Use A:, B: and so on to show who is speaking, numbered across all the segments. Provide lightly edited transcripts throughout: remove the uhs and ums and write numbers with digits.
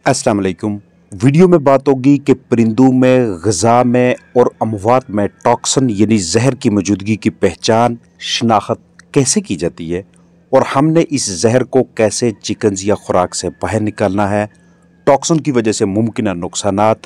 A: अस्सलाम वालेकुम। वीडियो में बात होगी कि परिंदों में, ग़िज़ा में और अमवात में टॉक्सिन यानी जहर की मौजूदगी की पहचान, शनाख्त कैसे की जाती है और हमने इस जहर को कैसे चिकन्स या खुराक से बाहर निकालना है। टॉक्सिन की वजह से मुमकिन नुकसानात,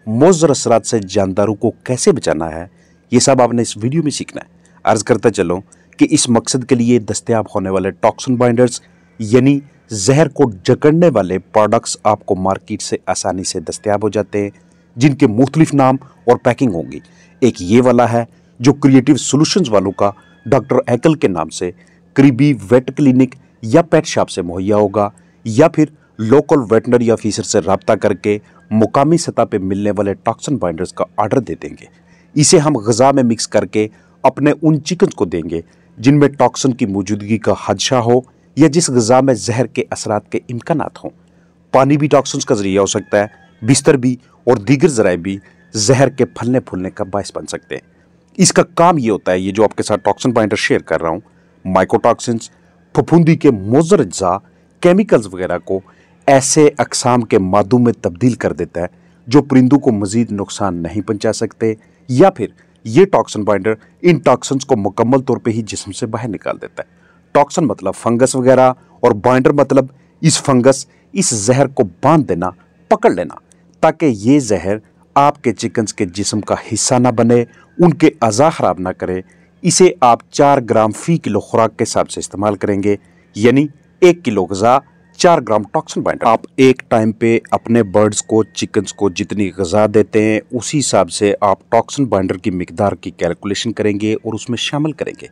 A: मुज़र असरात से जानदारों को कैसे बचाना है, ये सब आपने इस वीडियो में सीखना है। अर्ज़ करता चलो कि इस मकसद के लिए दस्तयाब होने वाले टॉक्सिन बाइंडर्स यानी जहर को जकड़ने वाले प्रोडक्ट्स आपको मार्केट से आसानी से दस्तयाब हो जाते हैं, जिनके मुख्तलिफ नाम और पैकिंग होंगी। एक ये वाला है जो क्रिएटिव सॉल्यूशंस वालों का डॉक्टर एकल के नाम से करीबी वेट क्लिनिक या पेट शॉप से मुहैया होगा, या फिर लोकल वेटनरी ऑफिसर से रब्ता करके मुकामी सतह पे मिलने वाले टॉक्सिन बाइंडर्स का ऑर्डर दे देंगे। इसे हम ग़िज़ा में मिक्स करके अपने उन चिकन्स को देंगे जिनमें टॉक्सिन की मौजूदगी का खदशा हो या जिस ग़िज़ा में जहर के असरात के इम्कानात हों। पानी भी टॉक्सिन्स का ज़रिया हो सकता है, बिस्तर भी और दीगर ज़राए भी जहर के फलने फूलने का बायस बन सकते हैं। इसका काम ये होता है, ये जो आपके साथ टॉक्सिन बाइंडर शेयर कर रहा हूँ, माइकोटॉक्सिन्स, फफूंदी के मुज़र अज्जा, केमिकल्स वगैरह को ऐसे अक़साम के मादों में तब्दील कर देता है जो परिंदों को मज़ीद नुकसान नहीं पहुँचा सकते, या फिर ये टॉक्सिन बाइंडर इन टॉक्सिन्स को मुकम्मल तौर पर ही जिस्म से बाहर निकाल देता है। टॉक्सिन मतलब फंगस वगैरह और बाइंडर मतलब इस फंगस, इस जहर को बांध देना, पकड़ लेना, ताकि ये जहर आपके चिकन्स के जिस्म का हिस्सा ना बने, उनके अज़ा खराब ना करे। इसे आप 4 ग्राम फी किलो खुराक के हिसाब से इस्तेमाल करेंगे, यानी 1 किलो ग़िज़ा 4 ग्राम टॉक्सिन बाइंडर। आप एक टाइम पे अपने बर्ड्स को, चिकन्स को जितनी ग़िज़ा देते हैं उसी हिसाब से आप टॉक्सिन बाइंडर की मिकदार की कैलकुलेशन करेंगे और उसमें शामिल करेंगे।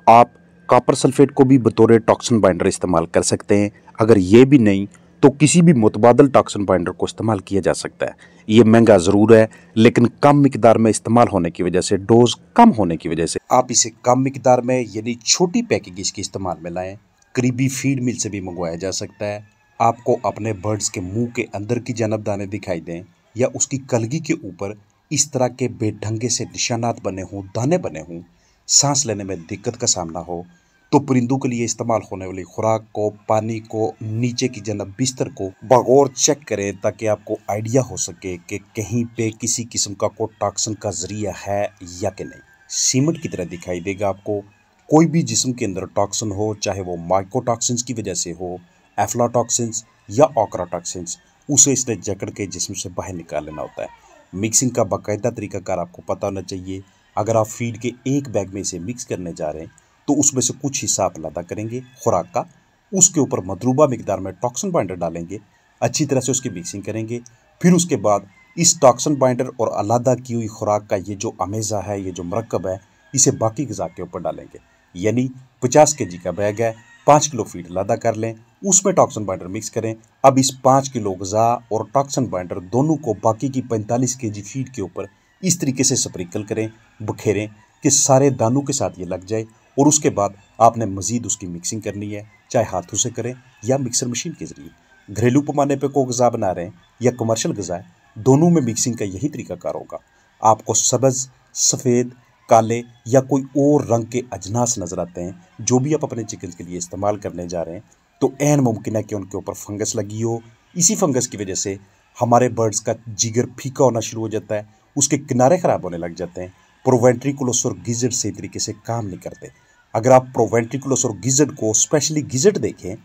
A: आप कॉपर सल्फेट को भी बतौर टॉक्सिन बाइंडर इस्तेमाल कर सकते हैं। अगर ये भी नहीं तो किसी भी मुतबादल टॉक्सिन बाइंडर को इस्तेमाल किया जा सकता है। ये महंगा ज़रूर है, लेकिन कम मिकदार में इस्तेमाल होने की वजह से, डोज कम होने की वजह से आप इसे कम मिकदार में यानी छोटी पैकेज इसकी इस्तेमाल में लाएँ। करीबी फीड मिल से भी मंगवाया जा सकता है। आपको अपने बर्ड्स के मुँह के अंदर की जानब दाने दिखाई दें या उसकी कलगी के ऊपर इस तरह के बेढंगे से निशानात बने हों, दाने बने हों, सांस लेने में दिक्कत का सामना हो, तो परिंदों के लिए इस्तेमाल होने वाली खुराक को, पानी को, नीचे की जनाब बिस्तर को बगौर चेक करें, ताकि आपको आइडिया हो सके कि कहीं पे किसी किस्म का कोई टॉक्सिन का जरिया है या कि नहीं। सीमेंट की तरह दिखाई देगा आपको। कोई भी जिस्म के अंदर टॉक्सिन हो, चाहे वो माइकोटॉक्सिन्स की वजह से हो, एफ्लाटॉक्सिन्स या ऑक्राटॉक्सिन्स, उसे इसने जकड़ के जिस्म से बाहर निकाल लेना होता है। मिक्सिंग का बाकायदा तरीकाकार आपको पता होना चाहिए। अगर आप फीड के एक बैग में इसे मिक्स करने जा रहे हैं तो उसमें से कुछ हिस्सा आप अलग करेंगे खुराक का, उसके ऊपर मदरूबा मिकदार में टॉक्सिन बाइंडर डालेंगे, अच्छी तरह से उसकी मिक्सिंग करेंगे। फिर उसके बाद इस टॉक्सिन बाइंडर और अलहदा की हुई खुराक का ये जो अमेज़ा है, ये जो मरकब है, इसे बाकी ग़िज़ा के ऊपर डालेंगे। यानी 50 केजी का बैग है, 5 किलो फीड अलहदा कर लें, उसमें टॉक्सिन बाइंडर मिक्स करें। अब इस 5 किलो ग़िज़ा और टॉक्सिन बाइंडर दोनों को बाकी की 45 केजी फीड के ऊपर इस तरीके से स्प्रिंकल करें, बखेरें कि सारे दानों के साथ ये लग जाए। और उसके बाद आपने मज़ीद उसकी मिक्सिंग करनी है, चाहे हाथों से करें या मिक्सर मशीन के ज़रिए। घरेलू पैमाने पे कोई ग़िज़ा बना रहे हैं या कमर्शियल ग़िज़ा है, दोनों में मिक्सिंग का यही तरीकाकार होगा। आपको सब्ज़, सफ़ेद, काले या कोई और रंग के अजनास नज़र आते हैं, जो भी आप अपने चिकन के लिए इस्तेमाल करने जा रहे हैं, तो ऐन मुमकिन है कि उनके ऊपर फंगस लगी हो। इसी फंगस की वजह से हमारे बर्ड्स का जिगर फीका होना शुरू हो जाता है, उसके किनारे ख़राब होने लग जाते हैं। प्रोवेंट्रिकुलस और गिज़र्ड सही तरीके से काम नहीं करते। अगर आप प्रोवेंट्रिकुलस और गिज़र्ड को, स्पेशली गिज़र्ड देखें,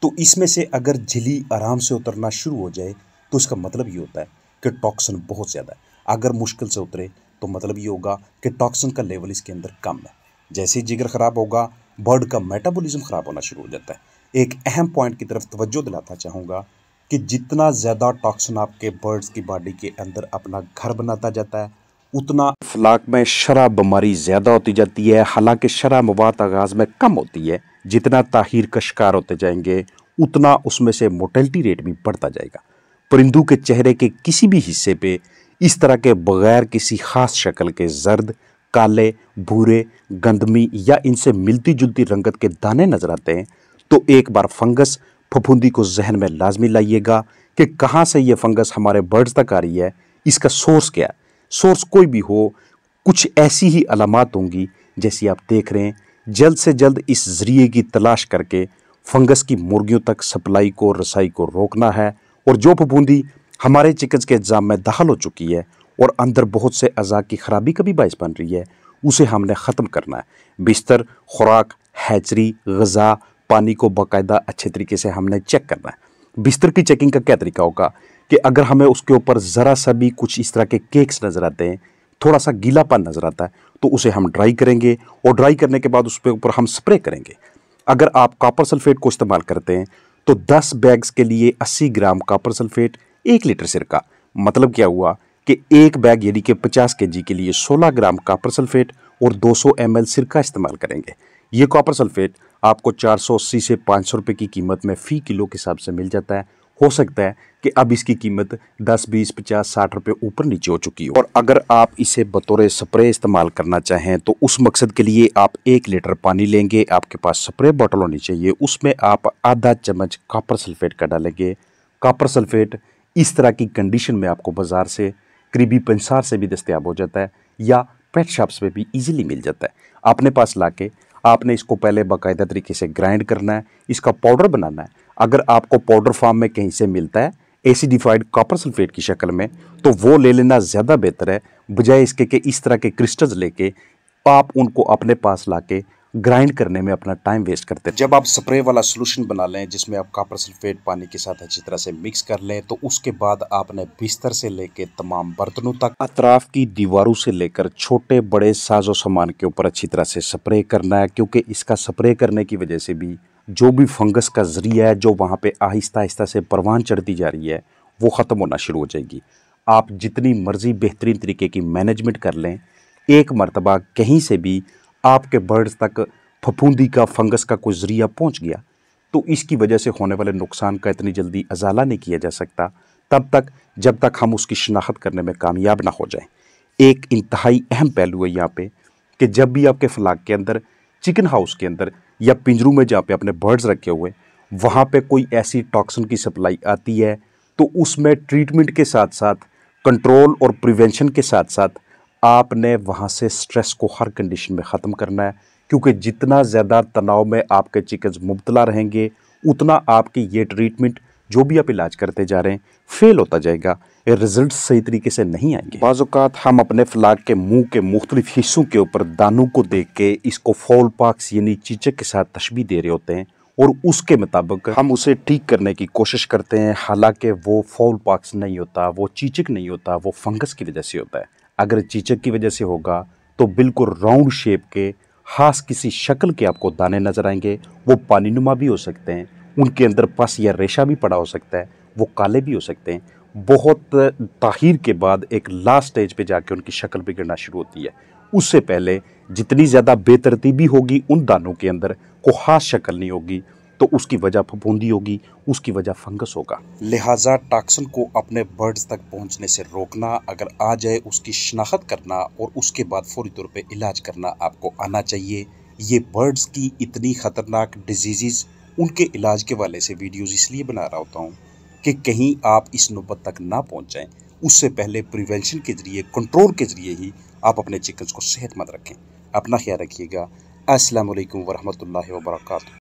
A: तो इसमें से अगर झिल्ली आराम से उतरना शुरू हो जाए तो इसका मतलब ये होता है कि टॉक्सिन बहुत ज़्यादा है। अगर मुश्किल से उतरे तो मतलब ये होगा कि टॉक्सिन का लेवल इसके अंदर कम है। जैसे ही जिगर ख़राब होगा, बर्ड का मेटाबॉलिज्म ख़राब होना शुरू हो जाता है। एक अहम पॉइंट की तरफ तवज्जो दिलाना चाहूँगा कि जितना ज़्यादा टॉक्सिन आपके बर्ड्स की बॉडी के अंदर अपना घर बनाता जाता है, उतना अफलाक में शरह बीमारी ज़्यादा होती जाती है। हालांकि शरह मवाद आगाज़ में कम होती है, जितना ताहीर का शिकार होते जाएंगे उतना उसमें से मोर्टेलिटी रेट भी बढ़ता जाएगा। परिंदों के चेहरे के किसी भी हिस्से पे इस तरह के बग़ैर किसी ख़ास शक्ल के जर्द, काले, भूरे, गंदमी या इनसे मिलती जुलती रंगत के दाने नज़र आते हैं, तो एक बार फंगस, फफूंदी को जहन में लाजमी लाइएगा कि कहाँ से ये फंगस हमारे बर्ड्स तक आ रही है, इसका सोर्स क्या है। सोर्स कोई भी हो, कुछ ऐसी ही अलामात होंगी जैसी आप देख रहे हैं। जल्द से जल्द इस ज़रिए की तलाश करके फंगस की मुर्गियों तक सप्लाई को, रसाई को रोकना है और जो फफूंदी हमारे चिकन के निज़ाम में दाखिल हो चुकी है और अंदर बहुत से अज़ा की खराबी का भी बायस बन रही है, उसे हमने ख़त्म करना है। बिस्तर, खुराक, हैचरी, ग़िज़ा, पानी को बाकायदा अच्छे तरीके से हमने चेक करना है। बिस्तर की चेकिंग का क्या तरीका होगा कि अगर हमें उसके ऊपर ज़रा सा भी कुछ इस तरह के केक्स नज़र आते हैं, थोड़ा सा गीलापन नज़र आता है, तो उसे हम ड्राई करेंगे और ड्राई करने के बाद उस पे ऊपर हम स्प्रे करेंगे। अगर आप कॉपर सल्फेट को इस्तेमाल करते हैं तो 10 बैग्स के लिए 80 ग्राम कॉपर सल्फेट, 1 लीटर सिरका। मतलब क्या हुआ कि एक बैग यानी कि 50 केजी के लिए 16 ग्राम कॉपर सल्फेट और 200 ml सिरका इस्तेमाल करेंगे। ये कॉपर सल्फेट आपको 480 से 500 रुपये की कीमत में फ़ी किलो के हिसाब से मिल जाता है। हो सकता है कि अब इसकी कीमत 10, 20, 50, 60 रुपये ऊपर नीचे हो चुकी हो। और अगर आप इसे बतौर स्प्रे इस्तेमाल करना चाहें तो उस मकसद के लिए आप 1 लीटर पानी लेंगे, आपके पास स्प्रे बॉटल होनी चाहिए, उसमें आप आधा चम्मच कॉपर सल्फेट का डालेंगे। कॉपर सल्फेट इस तरह की कंडीशन में आपको बाज़ार से करीबी पंसार से भी दस्तयाब हो जाता है या पेट शॉप्स में भी ईजिली मिल जाता है। अपने पास लाके आपने इसको पहले बाकायदा तरीके से ग्राइंड करना है, इसका पाउडर बनाना है। अगर आपको पाउडर फॉर्म में कहीं से मिलता है एसिडिफाइड कॉपर सल्फेट की शक्ल में, तो वो ले लेना ज़्यादा बेहतर है, बजाय इसके कि इस तरह के क्रिस्टल्स लेके आप उनको अपने पास लाके ग्राइंड करने में अपना टाइम वेस्ट करते हैं। जब आप स्प्रे वाला सोल्यूशन बना लें जिसमें आप कॉपर सल्फेट पानी के साथ अच्छी तरह से मिक्स कर लें, तो उसके बाद आपने बिस्तर से लेकर तमाम बर्तनों तक, अतराफ की दीवारों से लेकर छोटे बड़े साजो सामान के ऊपर अच्छी तरह से स्प्रे करना है, क्योंकि इसका स्प्रे करने की वजह से भी जो भी फंगस का जरिया है जो वहाँ पे आहिस्ता आहिस्ता से परवान चढ़ती जा रही है वो ख़त्म होना शुरू हो जाएगी। आप जितनी मर्जी बेहतरीन तरीके की मैनेजमेंट कर लें, एक मरतबा कहीं से भी आपके बर्ड्स तक फफूंदी का फंगस का कोई ज़रिया पहुंच गया तो इसकी वजह से होने वाले नुकसान का इतनी जल्दी अजाला नहीं किया जा सकता तब तक जब तक हम उसकी शनाख्त करने में कामयाब ना हो जाएं। एक इंतहाई अहम पहलू है यहाँ पे कि जब भी आपके फ्लाक के अंदर, चिकन हाउस के अंदर या पिंजरों में जहाँ पे आपने बर्ड्स रखे हुए, वहाँ पे कोई ऐसी टॉक्सिन की सप्लाई आती है तो उसमें ट्रीटमेंट के साथ साथ कंट्रोल और प्रिवेंशन के साथ साथ आपने वहाँ से स्ट्रेस को हर कंडीशन में ख़त्म करना है, क्योंकि जितना ज़्यादा तनाव में आपके चिकन्स मुब्तला रहेंगे उतना आपकी ये ट्रीटमेंट जो भी आप इलाज करते जा रहे हैं फेल होता जाएगा, ये रिजल्ट सही तरीके से नहीं आएंगे। बाज़ औक़ात हम अपने फ्लाक के मुंह के मुख्तलिफ हिस्सों के ऊपर दानों को देख के इसको फॉल पॉक्स यानी चीचक के साथ तशबीह दे रहे होते हैं और उसके मुताबिक हम उसे ठीक करने की कोशिश करते हैं, हालांकि वो फॉल पॉक्स नहीं होता, वो चीचक नहीं होता, वो फंगस की वजह से होता है। अगर चीचक की वजह से होगा तो बिल्कुल राउंड शेप के खास किसी शक्ल के आपको दाने नज़र आएंगे, वो पानीनुमा भी हो सकते हैं, उनके अंदर पस या रेशा भी पड़ा हो सकता है, वो काले भी हो सकते हैं। बहुत ताहीर के बाद एक लास्ट स्टेज पे जाके उनकी शक्ल बिगड़ना शुरू होती है। उससे पहले जितनी ज़्यादा बेतरतीबी होगी उन दानों के अंदर, को खास शक्ल नहीं होगी, तो उसकी वजह फफूंदी होगी, उसकी वजह फंगस होगा। लिहाजा टॉक्सिन को अपने बर्ड्स तक पहुंचने से रोकना, अगर आ जाए उसकी शनाख्त करना और उसके बाद फौरी तौर पे इलाज करना आपको आना चाहिए। ये बर्ड्स की इतनी ख़तरनाक डिजीज़, उनके इलाज के वाले से वीडियोज़ इसलिए बना रहा होता हूँ कि कहीं आप इस नौबत तक ना पहुँच जाएँ। उससे पहले प्रिवेंशन के ज़रिए, कंट्रोल के ज़रिए ही आप अपने चिकन्स को सेहतमंद रखें। अपना ख्याल रखिएगा। अस्सलामु अलैकुम वरहमतुल्लाहि वबरकातुहू।